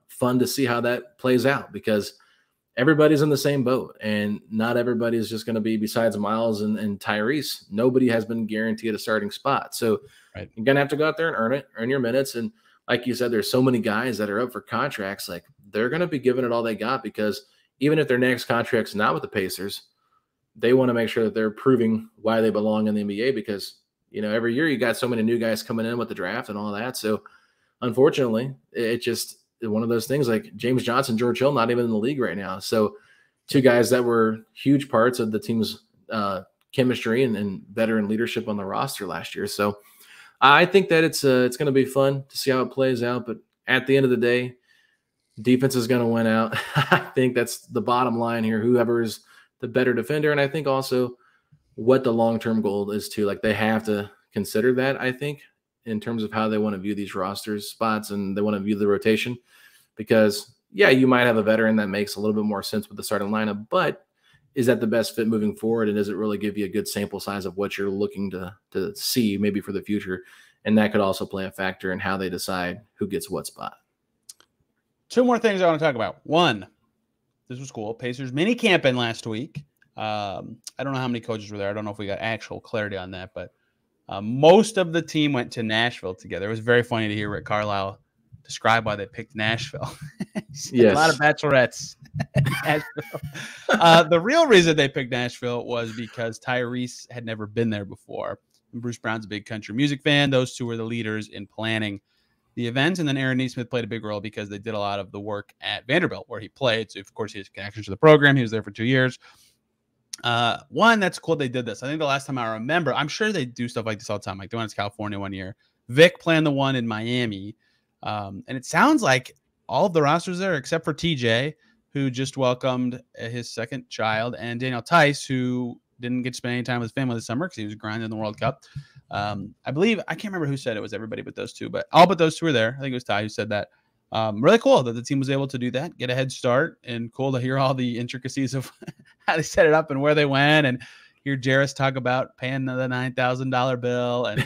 fun to see how that plays out, because everybody's in the same boat, and not everybody is just going to be, besides Myles and Tyrese, nobody has been guaranteed a starting spot. So you're going to have to go out there and earn your minutes. And like you said, there's so many guys that are up for contracts. Like they're going to be giving it all they got, because even if their next contract's not with the Pacers, they want to make sure that they're proving why they belong in the NBA, because, every year you got so many new guys coming in with the draft and all that. So unfortunately, it just one of those things. Like James Johnson, George Hill, not even in the league right now. So 2 guys that were huge parts of the team's chemistry and veteran leadership on the roster last year. So I think that it's going to be fun to see how it plays out. But at the end of the day, defense is going to win out. I think that's the bottom line here, whoever is the better defender. And I think also what the long-term goal is too. Like they have to consider that, I think, in terms of how they want to view these rosters spots, and they want to view the rotation, because you might have a veteran that makes a little bit more sense with the starting lineup, but is that the best fit moving forward? And does it really give you a good sample size of what you're looking to see maybe for the future? And that could also play a factor in how they decide who gets what spot. 2 more things I want to talk about. 1, this was cool. Pacers mini camping last week. I don't know how many coaches were there. I don't know if we got actual clarity on that, but most of the team went to Nashville together. It was very funny to hear Rick Carlisle describe why they picked Nashville. Yes. A lot of bachelorettes in Nashville. The real reason they picked Nashville was because Tyrese had never been there before. And Bruce Brown's a big country music fan. Those two were the leaders in planning the event. And then Aaron Neesmith played a big role because they did a lot of the work at Vanderbilt where he played. So, of course, he has connections to the program. He was there for 2 years. One, that's cool they did this. I think the last time I remember, I'm sure they do stuff like this all the time. Like they went to California one year. Vic planned the one in Miami. And it sounds like all of the rosters there, except for TJ, who just welcomed his second child, and Daniel Tice, who didn't get to spend any time with his family this summer because he was grinding the World Cup. I believe, I can't remember who said it was everybody but those two, but all but those two were there. I think it was Ty who said that. Really cool that the team was able to do that, get a head start, and cool to hear all the intricacies of how they set it up and where they went, and hear Jarris talk about paying the $9,000 bill, and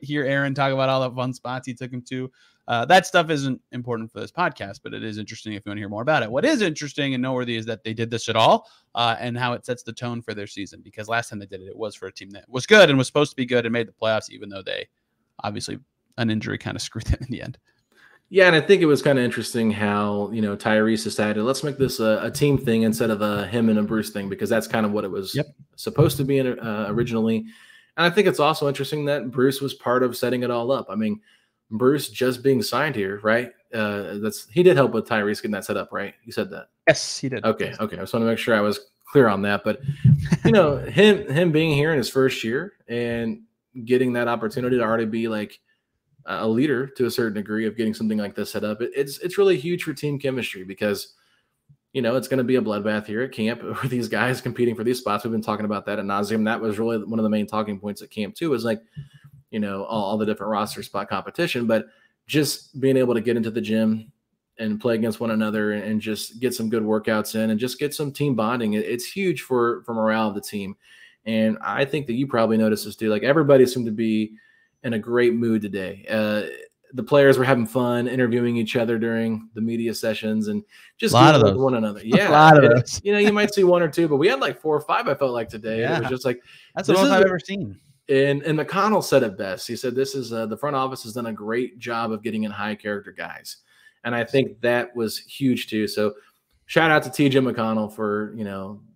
hear Aaron talk about all the fun spots he took him to. That stuff isn't important for this podcast, but it is interesting if you want to hear more about it. What is interesting and noteworthy is that they did this at all, and how it sets the tone for their season, because last time they did it, it was for a team that was good and was supposed to be good and made the playoffs, even though they obviously an injury kind of screwed them in the end. Yeah, and I think it was kind of interesting how, Tyrese decided, let's make this a team thing instead of a him and a Bruce thing, because that's kind of what it was supposed to be originally. And I think it's also interesting that Bruce was part of setting it all up. I mean, Bruce just being signed here, right? He did help with Tyrese getting that set up, right? You said that. Yes, he did. Okay. I just want to make sure I was clear on that. But him being here in his first year and getting that opportunity to already be like a leader to a certain degree of getting something like this set up, it's really huge for team chemistry, because it's going to be a bloodbath here at camp with these guys competing for these spots. We've been talking about that ad nauseum. That was really one of the main talking points at camp too, is like, all the different roster spot competition, but just being able to get into the gym and play against one another and just get some good workouts in and just get some team bonding. It's huge for morale of the team. And I think that you probably noticed this too. Like, everybody seemed to be in a great mood today. The players were having fun interviewing each other during the media sessions and just a lot of those. one another. Yeah. A lot of those. You might see one or two, but we had like 4 or 5, I felt like today. Yeah. It was just like, that's the most I've ever seen. And McConnell said it best. He said, this is the front office has done a great job of getting in high character guys. And I think that was huge too. So shout out to TJ McConnell for,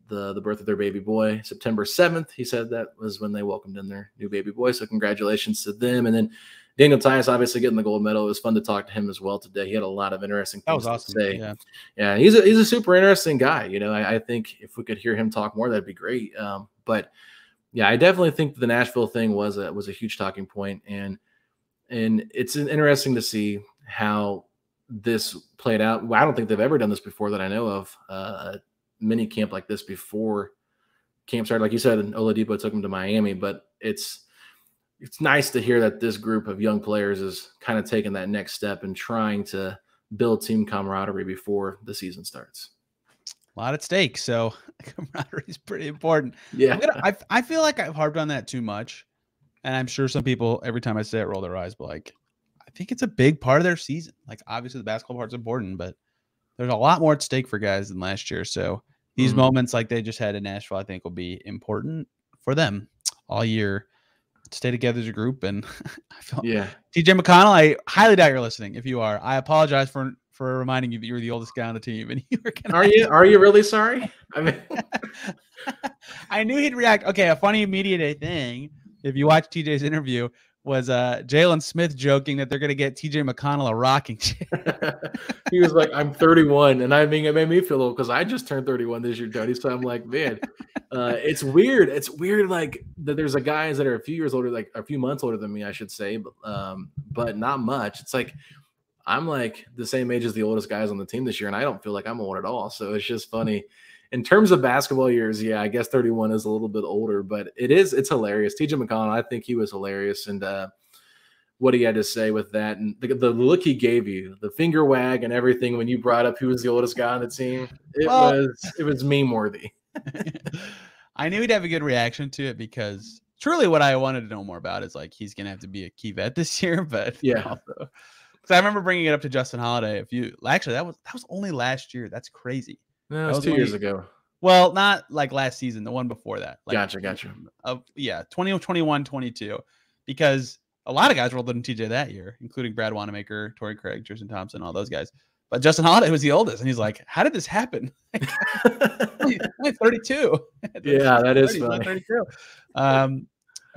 the birth of their baby boy, September 7th. He said that was when they welcomed in their new baby boy. So congratulations to them. And then Daniel Tice obviously getting the gold medal. It was fun to talk to him as well today. He had a lot of interesting things to say. Yeah, he's a super interesting guy. I think if we could hear him talk more, that'd be great. But yeah, I definitely think the Nashville thing was a huge talking point, and it's interesting to see how this played out. I don't think they've ever done this before that I know of, a mini camp like this before camp started. Like you said, Oladipo took him to Miami, but it's nice to hear that this group of young players is kind of taking that next step and trying to build team camaraderie before the season starts. A lot at stake, so camaraderie is pretty important. Yeah, I feel like I've harped on that too much, and I'm sure some people every time I say it roll their eyes, but like, I think it's a big part of their season. Like, obviously the basketball part's important, but there's a lot more at stake for guys than last year. So these moments like they just had in Nashville, I think will be important for them all year to stay together as a group. And I feel TJ McConnell, I highly doubt you're listening. If you are, I apologize for reminding you that you were the oldest guy on the team. And you were Are you really sorry? I mean, I knew he'd react. Okay, a funny immediate thing, if you watch TJ's interview, was Jalen Smith joking that they're going to get TJ McConnell a rocking chair. He was like, I'm 31. And I mean, it made me feel old because I just turned 31 this year, Tony. So I'm like, man, it's weird. It's weird, like, that there's guys that are a few years older, like a few months older than me, I should say, but not much. It's like, I'm like the same age as the oldest guys on the team this year, and I don't feel like I'm old at all. So it's just funny. In terms of basketball years, yeah, I guess 31 is a little bit older, but it's hilarious. TJ McConnell, I think he was hilarious, and what he had to say with that, and the look he gave you, the finger wag and everything when you brought up who was the oldest guy on the team, it was meme worthy. I knew he'd have a good reaction to it because truly what I wanted to know more about is like he's gonna have to be a key vet this year, but yeah. Also, so I remember bringing it up to Justin Holiday. Actually that was only last year. That's crazy. No, it was 2 years ago. Well, not like last season, the one before that. Like, Gotcha. 2021, 22. Because a lot of guys were older than TJ that year, including Brad Wanamaker, Torrey Craig, Tristan Thompson, all those guys. But Justin Holiday was the oldest, and he's like, "How did this happen?" I'm 32. Yeah, that is 30, funny. 32.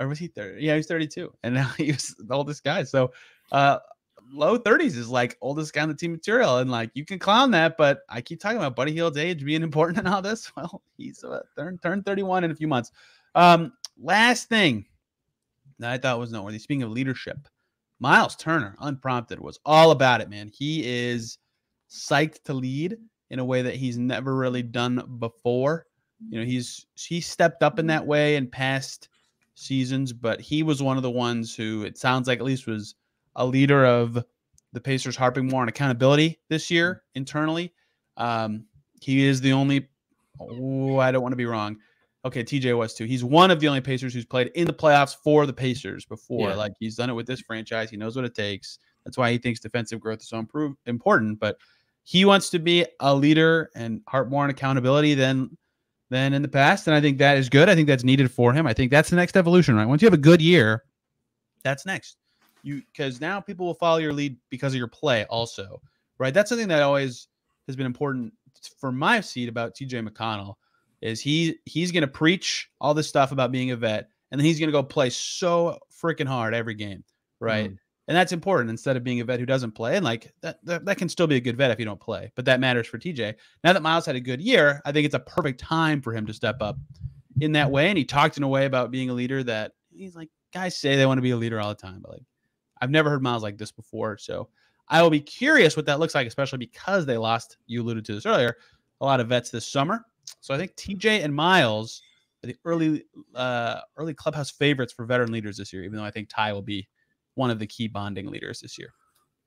Or was he 30? Yeah, he's 32, and now he was the oldest guy. So, low 30s is like oldest guy on the team material, and like you can clown that, but I keep talking about Buddy Hield's age being important in all this. Well, he's turned 31 in a few months. Last thing that I thought was noteworthy. Speaking of leadership, Myles Turner, unprompted, was all about it, man. He is psyched to lead in a way that he's never really done before. You know, he stepped up in that way in past seasons, but he was one of the ones who, it sounds like, at least was a leader of the Pacers harping more on accountability this year internally. He is the only, I don't want to be wrong. Okay, TJ was too. He's one of the only Pacers who's played in the playoffs for the Pacers before. Yeah. Like, he's done it with this franchise. He knows what it takes. That's why he thinks defensive growth is so important. But he wants to be a leader and harp more on accountability than in the past. And I think that is good. I think that's needed for him. I think that's the next evolution, right? Once you have a good year, that's next. Because now people will follow your lead because of your play also, right? That's something that always has been important for my seat about TJ McConnell. Is he's going to preach all this stuff about being a vet, and then he's going to go play so freaking hard every game, right? And that's important instead of being a vet who doesn't play. And like that can still be a good vet if you don't play, but that matters for TJ. Now that Myles had a good year, I think it's a perfect time for him to step up in that way. And he talked in a way about being a leader that he's like, guys say they want to be a leader all the time, but like, I've never heard Myles like this before. So I will be curious what that looks like, especially because they lost, you alluded to this earlier, a lot of vets this summer. So I think TJ and Myles are the early clubhouse favorites for veteran leaders this year, even though I think Ty will be one of the key bonding leaders this year.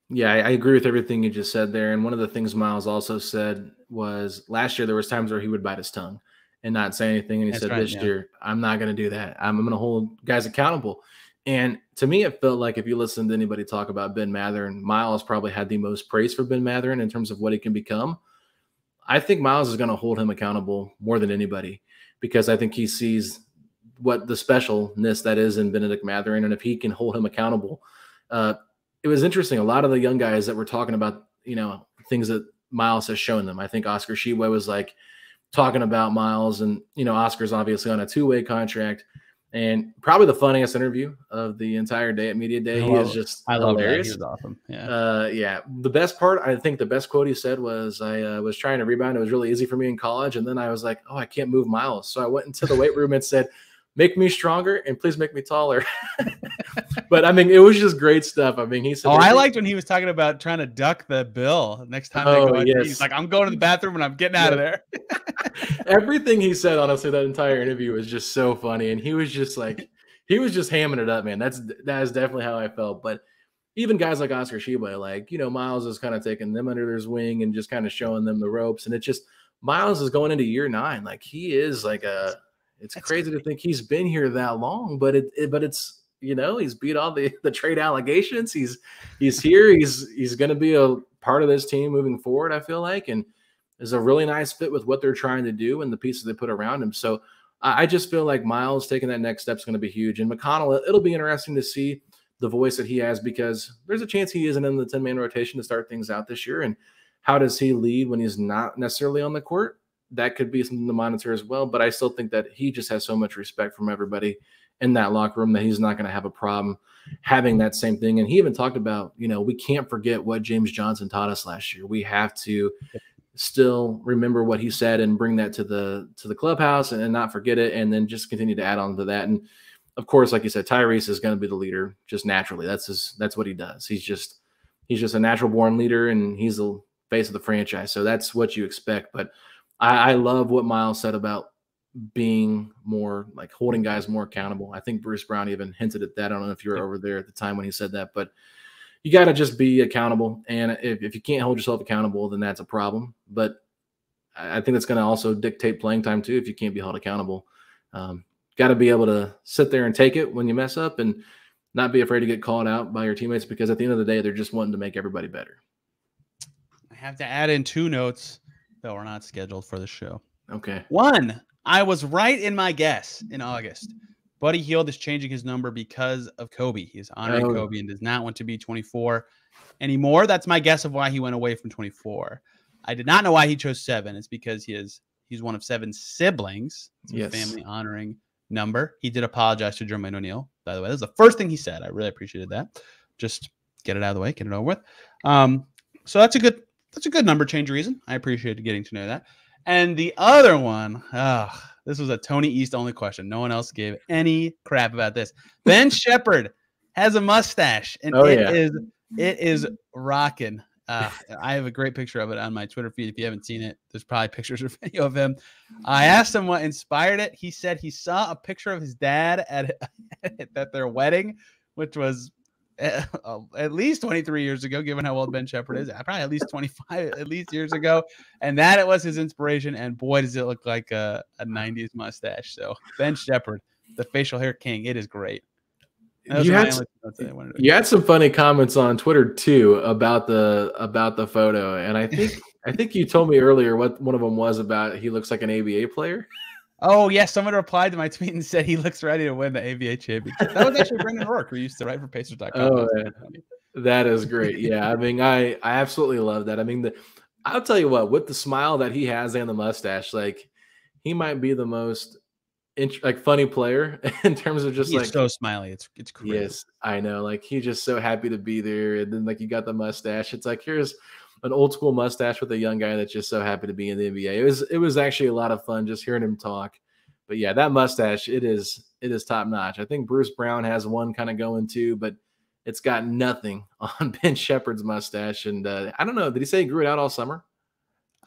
Yeah, I agree with everything you just said there. And one of the things Myles also said was last year there was times where he would bite his tongue and not say anything. And he said, this year, I'm not going to do that. I'm going to hold guys accountable. And to me, it felt like if you listen to anybody talk about Ben Mathurin, Myles probably had the most praise for Ben Mathurin in terms of what he can become. I think Myles is going to hold him accountable more than anybody because I think he sees what the specialness that is in Benedict Mathurin. And if he can hold him accountable, it was interesting. A lot of the young guys that were talking about, things that Myles has shown them. I think Oscar Tshiebwe was like talking about Myles, and, Oscar's obviously on a 2-way contract. And probably the funniest interview of the entire day at Media Day. He is just hilarious. He was awesome. Yeah. Yeah. The best part, I think the best quote he said was, I was trying to rebound. It was really easy for me in college. And then I was like, I can't move Myles. So I went into the weight room and said, make me stronger and please make me taller. But I mean, it was just great stuff. I mean, he said, I liked when he was talking about trying to duck the bill next time they go. Yes. He's like, I'm going to the bathroom and I'm getting out of there. Everything he said, honestly, that entire interview was just so funny. And he was just like, he was just hamming it up, man. That is definitely how I felt. But even guys like Oscar Tshiebwe, like, Myles is kind of taking them under his wing and just kind of showing them the ropes. And it just, Myles is going into year 9. Like, he is like it's crazy to think he's been here that long, but it's, he's beat all the trade allegations. He's here. He's going to be a part of this team moving forward, I feel like, and is a really nice fit with what they're trying to do and the pieces they put around him. So I just feel like Myles taking that next step is going to be huge. And McConnell, it'll be interesting to see the voice that he has, because there's a chance he isn't in the 10-man rotation to start things out this year. And how does he lead when he's not necessarily on the court? That could be something to monitor as well. But I still think that he just has so much respect from everybody in that locker room that he's not going to have a problem having that same thing. And he even talked about, we can't forget what James Johnson taught us last year. We have to still remember what he said and bring that to the clubhouse and not forget it, and then just continue to add on to that. And of course, like you said, Tyrese is going to be the leader just naturally. That's what he does. He's just a natural born leader, and he's the face of the franchise. So that's what you expect. But I love what Myles said about being more like holding guys more accountable. I think Bruce Brown even hinted at that. I don't know if you were over there at the time when he said that, but you got to just be accountable. And if you can't hold yourself accountable, then that's a problem. But I think that's going to also dictate playing time too, if you can't be held accountable. Got to be able to sit there and take it when you mess up and not be afraid to get called out by your teammates, because at the end of the day, they're just wanting to make everybody better. I have to add in 2 notes that were not scheduled for the show. Okay. 1, I was right in my guess in August Buddy Hield is changing his number because of Kobe. He's honoring Kobe and does not want to be 24 anymore. That's my guess of why he went away from 24. I did not know why he chose 7. It's because he's one of 7 siblings. It's a family honoring number. He did apologize to Jermaine O'Neal, by the way. That was the first thing he said. I really appreciated that. Just get it out of the way, get it over with. So that's a good number change reason. I appreciated getting to know that. And the other one, this was a Tony East only question. No one else gave any crap about this. Ben Shepherd has a mustache, and it is rocking. I have a great picture of it on my Twitter feed. If you haven't seen it, there's probably pictures or video of him. I asked him what inspired it. He said he saw a picture of his dad at their wedding, which was at least 23 years ago, given how old Ben Shepherd is. Probably at least 25 years ago. And that it was his inspiration. And boy, does it look like a 90s mustache. So Ben Shepherd, the facial hair king, it is great. You had some funny comments on Twitter too about the photo, and I think you told me earlier what one of them was about. He looks like an ABA player. Oh yes, someone replied to my tweet and said he looks ready to win the ABA championship. That was actually Brendan Rourke, who used to write for Pacers.com. Oh, that is great. Yeah, I mean, I absolutely love that. I mean, I'll tell you what, with the smile that he has and the mustache, like he might be the most funny player in terms of just he's so smiley. It's crazy. Yes, I know. Like he's just so happy to be there. And then like you got the mustache. It's like here's an old school mustache with a young guy that's just so happy to be in the NBA. It was actually a lot of fun just hearing him talk. But yeah, that mustache, it is top notch. I think Bruce Brown has one kind of going too, but it's got nothing on Ben Shepherd's mustache. And I don't know. Did he say he grew it out all summer?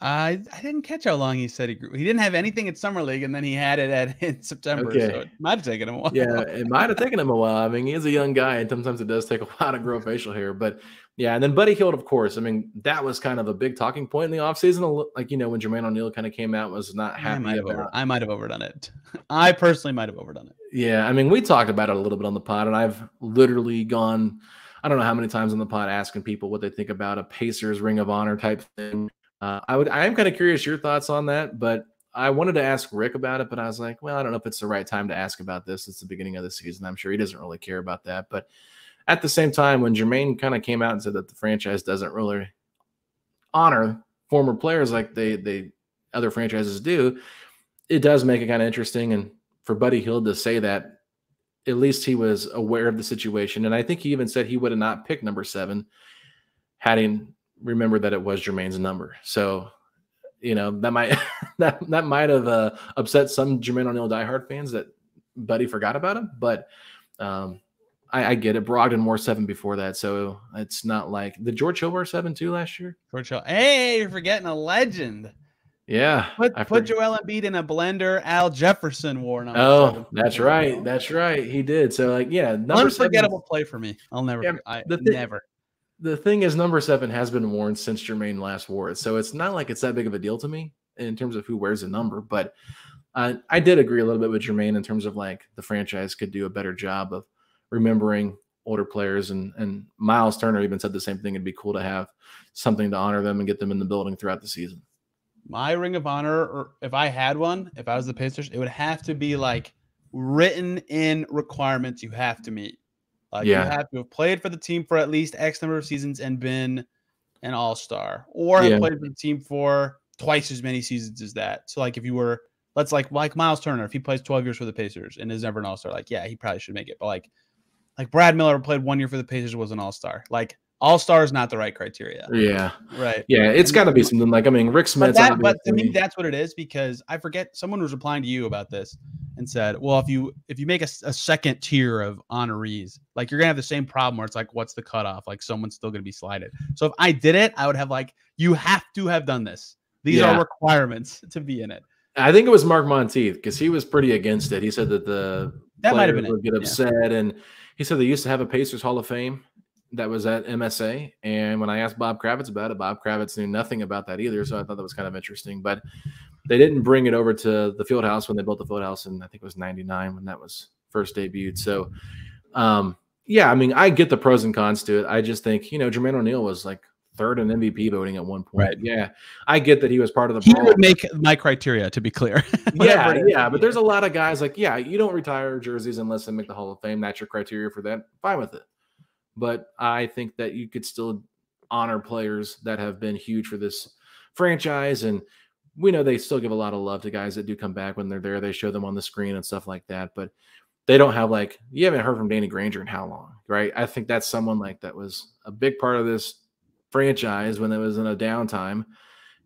I didn't catch how long he said he grew. He didn't have anything in summer league, and then he had it in September. Okay. So it might have taken him a while. Yeah, it might have taken him a while. I mean, he is a young guy, and sometimes it does take a while to grow facial hair. But yeah, and then Buddy Hield, of course. I mean, that was kind of a big talking point in the offseason. Like, when Jermaine O'Neal kind of came out, was not happy I might have overdone it. I personally might have overdone it. Yeah, I mean, we talked about it a little bit on the pod, and I've literally gone, I don't know how many times on the pod asking people what they think about a Pacers Ring of Honor type thing. I am kind of curious your thoughts on that, but I wanted to ask Rick about it, but I was like, well, I don't know if it's the right time to ask about this. It's the beginning of the season. I'm sure he doesn't really care about that. But at the same time, when Jermaine kind of came out and said that the franchise doesn't really honor former players like they other franchises do, it does make it kind of interesting. And for Buddy Hield to say that, at least he was aware of the situation. And I think he even said he would have not picked number 7 had he remembered that it was Jermaine's number. So, that might that might have upset some Jermaine O'Neal diehard fans that Buddy forgot about him. But I get it. Brogdon wore 7 before that, so it's not like did George Hill wear 7 too last year? George Hill. Hey, you're forgetting a legend. Yeah, put Joel Embiid in a blender. Al Jefferson wore number 7. That's right. That's right. He did. So unforgettable play for me. I'll never. Yeah, never. The thing is, number 7 has been worn since Jermaine last wore it, so it's not like it's that big of a deal to me in terms of who wears a number. But I did agree a little bit with Jermaine in terms of like the franchise could do a better job of remembering older players, and Myles Turner even said the same thing. It'd be cool to have something to honor them and get them in the building throughout the season. My Ring of Honor, or if I had one, if I was the Pacers, it would have to be like written in requirements you have to meet. You have to have played for the team for at least X number of seasons and been an all-star, or have played for the team for twice as many seasons as that. So like if you were, let's like Myles Turner, if he plays 12 years for the Pacers and is never an all-star, he probably should make it. But like Brad Miller played 1 year for the Pacers, was an all-star. Like all-star is not the right criteria. Yeah. Right. Yeah. It's got to be something like, Rick Smith. But to me, that's what it is, because I forget someone was replying to you about this and said, well, if you make a second tier of honorees, like you're going to have the same problem where it's like, what's the cutoff? Like someone's still going to be slided. So if I did it, I would have you have to have done this. These are requirements to be in it. I think it was Mark Monteith, because he was pretty against it. He said that that might have been would get upset. And he said they used to have a Pacers Hall of Fame that was at MSA. And when I asked Bob Kravitz about it, Bob Kravitz knew nothing about that either. So I thought that was kind of interesting. But they didn't bring it over to the field house when they built the field house. And I think it was 99 when that was first debuted. So, I get the pros and cons to it. I just think, Jermaine O'Neal was like third in MVP voting at one point. Right. Yeah, I get that he was part of the He brawl. would make my criteria, to be clear. Yeah, but there's a lot of guys like, yeah, you don't retire jerseys unless they make the Hall of Fame. That's your criteria for that. Fine with it. But I think that you could still honor players that have been huge for this franchise. And we know they still give a lot of love to guys that do come back when they're there. They show them on the screen and stuff like that. But they don't have, like, you haven't heard from Danny Granger in how long, right? I think that's someone like that was a big part of this franchise when it was in a downtime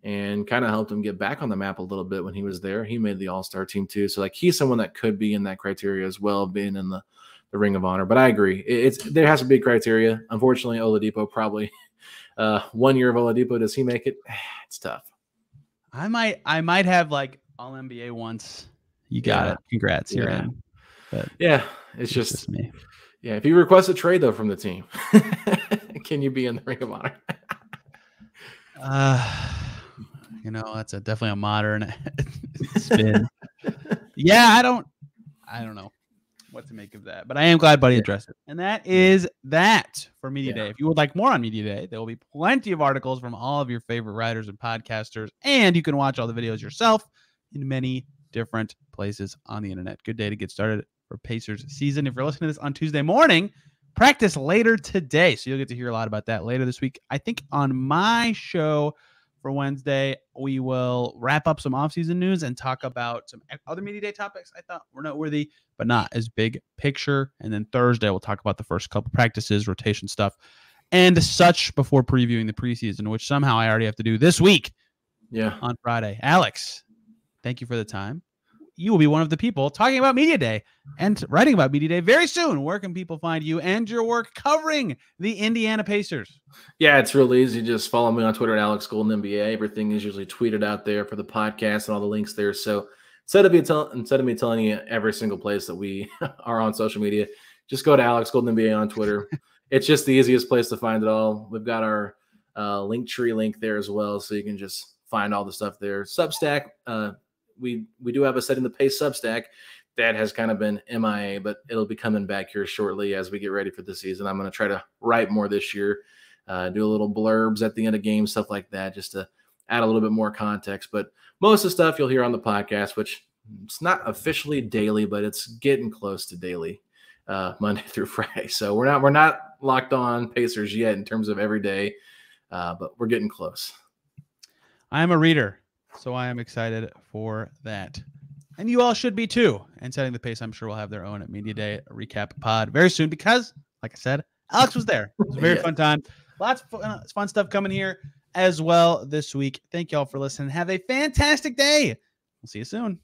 and kind of helped him get back on the map a little bit when he was there. He made the All-Star team too. So, like, he's someone that could be in that criteria as well, being in the Ring of Honor. But I agree. There has to be criteria. Unfortunately, Oladipo probably 1 year of Oladipo. Does he make it? It's tough. I might have, like, All NBA once. You got it. Congrats. You're in. But yeah, it's just me. Yeah, if you request a trade though from the team, can you be in the Ring of Honor? That's definitely a modern spin. Yeah, I don't know what to make of that, but I am glad Buddy addressed it. And that is that for Media Day. If you would like more on Media Day, there will be plenty of articles from all of your favorite writers and podcasters, and you can watch all the videos yourself in many different places on the internet. Good day to get started for Pacers season. If you're listening to this on Tuesday morning, practice later today, so you'll get to hear a lot about that later this week. I think on my show for Wednesday, we will wrap up some offseason news and talk about some other Media Day topics I thought were noteworthy, but not as big picture. And then Thursday, we'll talk about the first couple practices, rotation stuff, and such before previewing the preseason, which somehow I already have to do this week on Friday. Alex, thank you for the time. You will be one of the people talking about Media Day and writing about Media Day very soon. Where can people find you and your work covering the Indiana Pacers? Yeah, it's real easy. Just follow me on Twitter at Alex Golden NBA. Everything is usually tweeted out there for the podcast and all the links there. So instead of me telling you every single place that we are on social media, just go to Alex Golden NBA on Twitter. It's just the easiest place to find it all. We've got our Linktree link there as well, so you can just find all the stuff there. Substack, we do have a Setting the Pace Substack that has kind of been MIA, but it'll be coming back here shortly as we get ready for the season. I'm going to try to write more this year, do a little blurbs at the end of games, stuff like that, just to add a little bit more context. But most of the stuff you'll hear on the podcast, which it's not officially daily, but it's getting close to daily, Monday through Friday. So we're not locked on Pacers yet in terms of every day, but we're getting close. I'm a reader, so I am excited for that. And you all should be too. And Setting the Pace, I'm sure, will have their own Media Day recap pod very soon because, like I said, Alex was there. It was a very fun time. Lots of fun stuff coming here as well this week. Thank you all for listening. Have a fantastic day. We'll see you soon.